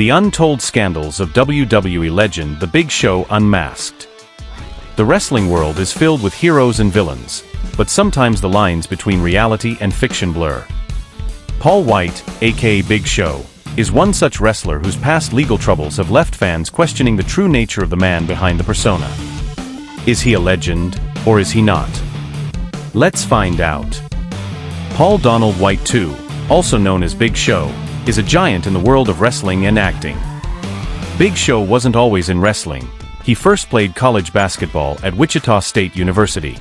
The Untold Scandals of WWE Legend The Big Show Unmasked. The wrestling world is filled with heroes and villains, but sometimes the lines between reality and fiction blur. Paul Wight, aka Big Show, is one such wrestler whose past legal troubles have left fans questioning the true nature of the man behind the persona. Is he a legend, or is he not? Let's find out. Paul Donald Wight II, also known as Big Show, is a giant in the world of wrestling and acting. Big Show wasn't always in wrestling. He first played college basketball at Wichita State University.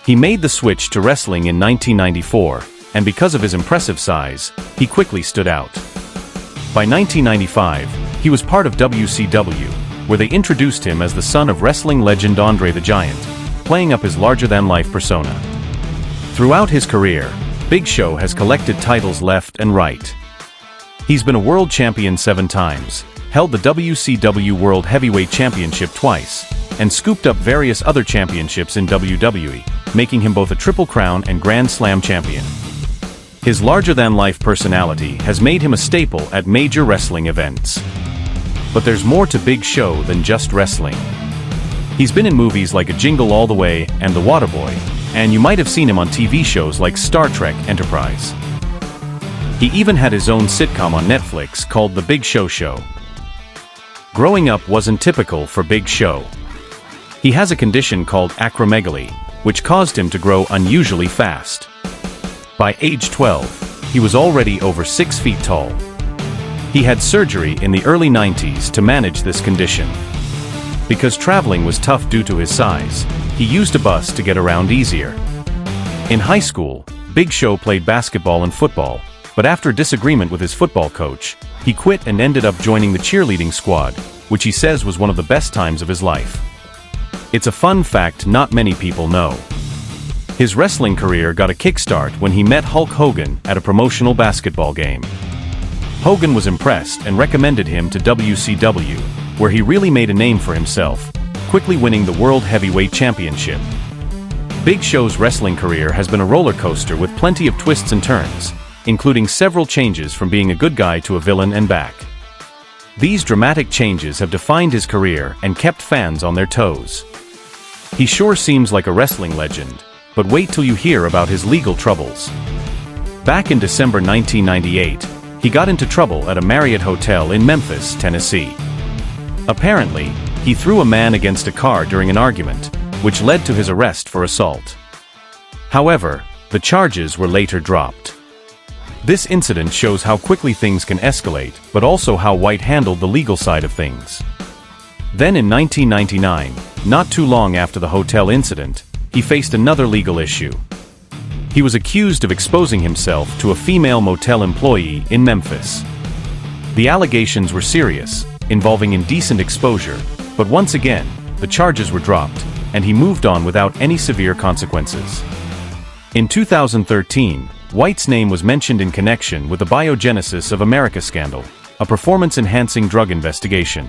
He made the switch to wrestling in 1994, and because of his impressive size, he quickly stood out. By 1995, he was part of WCW, where they introduced him as the son of wrestling legend Andre the Giant, playing up his larger-than-life persona. Throughout his career, Big Show has collected titles left and right. He's been a world champion 7 times, held the WCW World Heavyweight Championship twice, and scooped up various other championships in WWE, making him both a Triple Crown and Grand Slam champion. His larger-than-life personality has made him a staple at major wrestling events. But there's more to Big Show than just wrestling. He's been in movies like A Jingle All the Way and The Waterboy, and you might have seen him on TV shows like Star Trek Enterprise. He even had his own sitcom on Netflix called The Big Show Show. Growing up wasn't typical for Big Show. He has a condition called acromegaly, which caused him to grow unusually fast. By age 12, he was already over 6 feet tall. He had surgery in the early 90s to manage this condition. Because traveling was tough due to his size, he used a bus to get around easier. In high school, Big Show played basketball and football, but after a disagreement with his football coach, he quit and ended up joining the cheerleading squad, which he says was one of the best times of his life. It's a fun fact not many people know. His wrestling career got a kickstart when he met Hulk Hogan at a promotional basketball game. Hogan was impressed and recommended him to WCW, where he really made a name for himself, quickly winning the World Heavyweight Championship. Big Show's wrestling career has been a roller coaster with plenty of twists and turns, including several changes from being a good guy to a villain and back. These dramatic changes have defined his career and kept fans on their toes. He sure seems like a wrestling legend, but wait till you hear about his legal troubles. Back in December 1998, he got into trouble at a Marriott hotel in Memphis, Tennessee. Apparently, he threw a man against a car during an argument, which led to his arrest for assault. However, the charges were later dropped. This incident shows how quickly things can escalate, but also how Wight handled the legal side of things. Then in 1999, not too long after the hotel incident, he faced another legal issue. He was accused of exposing himself to a female motel employee in Memphis. The allegations were serious, involving indecent exposure, but once again, the charges were dropped, and he moved on without any severe consequences. In 2013, Wight's name was mentioned in connection with the Biogenesis of America scandal, a performance-enhancing drug investigation.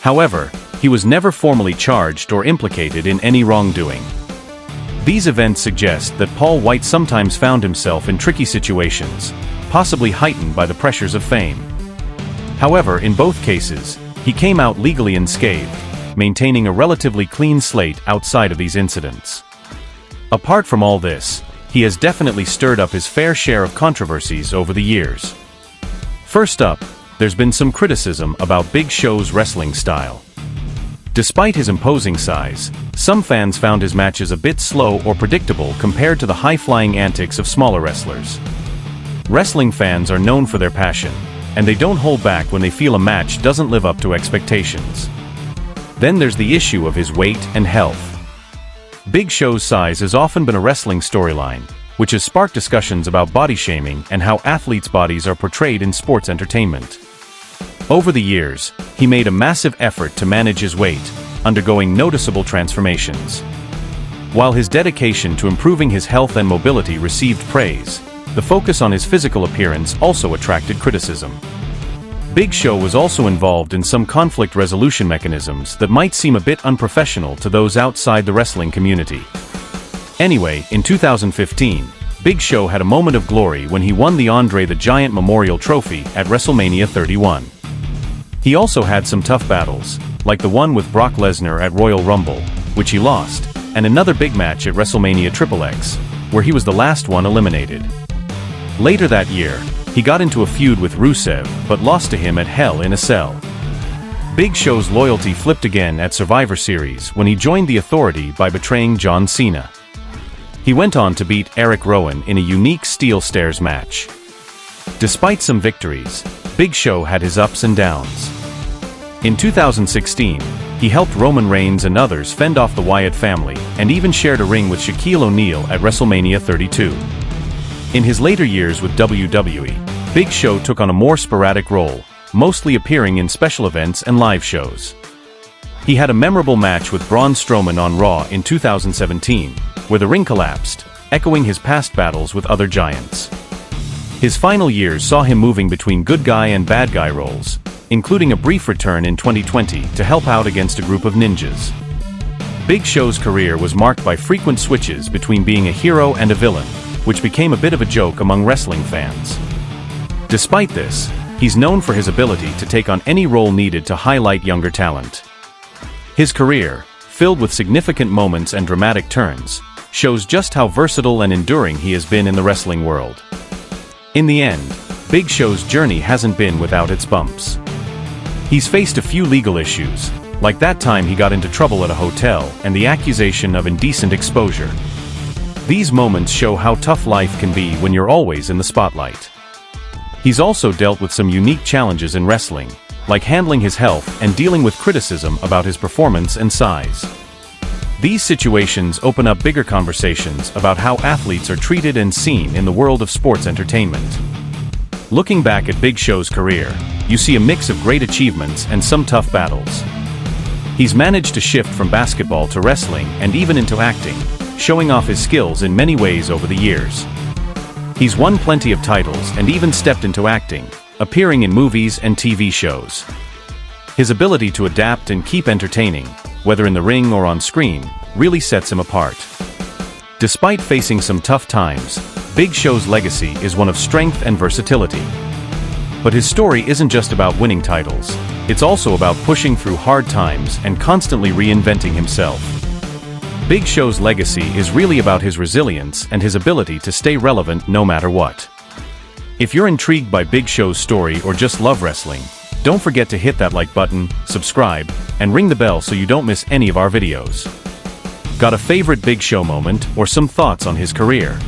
However, he was never formally charged or implicated in any wrongdoing. These events suggest that Paul Wight sometimes found himself in tricky situations, possibly heightened by the pressures of fame. However, in both cases, he came out legally unscathed, maintaining a relatively clean slate outside of these incidents. Apart from all this, he has definitely stirred up his fair share of controversies over the years. First up, there's been some criticism about Big Show's wrestling style. Despite his imposing size, some fans found his matches a bit slow or predictable compared to the high-flying antics of smaller wrestlers. Wrestling fans are known for their passion, and they don't hold back when they feel a match doesn't live up to expectations. Then there's the issue of his weight and health. Big Show's size has often been a wrestling storyline, which has sparked discussions about body shaming and how athletes' bodies are portrayed in sports entertainment. Over the years, he made a massive effort to manage his weight, undergoing noticeable transformations. While his dedication to improving his health and mobility received praise, the focus on his physical appearance also attracted criticism. Big Show was also involved in some conflict resolution mechanisms that might seem a bit unprofessional to those outside the wrestling community. Anyway, in 2015, Big Show had a moment of glory when he won the Andre the Giant Memorial Trophy at WrestleMania 31. He also had some tough battles, like the one with Brock Lesnar at Royal Rumble, which he lost, and another big match at WrestleMania XXX, where he was the last one eliminated. Later that year, he got into a feud with Rusev, but lost to him at Hell in a Cell. Big Show's loyalty flipped again at Survivor Series when he joined the Authority by betraying John Cena. He went on to beat Eric Rowan in a unique steel stairs match. Despite some victories, Big Show had his ups and downs. In 2016, he helped Roman Reigns and others fend off the Wyatt family and even shared a ring with Shaquille O'Neal at WrestleMania 32. In his later years with WWE, Big Show took on a more sporadic role, mostly appearing in special events and live shows. He had a memorable match with Braun Strowman on Raw in 2017, where the ring collapsed, echoing his past battles with other giants. His final years saw him moving between good guy and bad guy roles, including a brief return in 2020 to help out against a group of ninjas. Big Show's career was marked by frequent switches between being a hero and a villain, which became a bit of a joke among wrestling fans. Despite this, he's known for his ability to take on any role needed to highlight younger talent. His career, filled with significant moments and dramatic turns, shows just how versatile and enduring he has been in the wrestling world. In the end, Big Show's journey hasn't been without its bumps. He's faced a few legal issues, like that time he got into trouble at a hotel and the accusation of indecent exposure. These moments show how tough life can be when you're always in the spotlight. He's also dealt with some unique challenges in wrestling, like handling his health and dealing with criticism about his performance and size. These situations open up bigger conversations about how athletes are treated and seen in the world of sports entertainment. Looking back at Big Show's career, you see a mix of great achievements and some tough battles. He's managed to shift from basketball to wrestling and even into acting, showing off his skills in many ways over the years. He's won plenty of titles and even stepped into acting, appearing in movies and TV shows. His ability to adapt and keep entertaining, whether in the ring or on screen, really sets him apart. Despite facing some tough times, Big Show's legacy is one of strength and versatility. But his story isn't just about winning titles, it's also about pushing through hard times and constantly reinventing himself. Big Show's legacy is really about his resilience and his ability to stay relevant no matter what. If you're intrigued by Big Show's story or just love wrestling, don't forget to hit that like button, subscribe, and ring the bell so you don't miss any of our videos. Got a favorite Big Show moment or some thoughts on his career?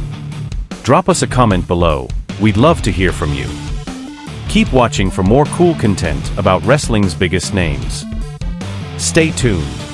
Drop us a comment below, we'd love to hear from you. Keep watching for more cool content about wrestling's biggest names. Stay tuned.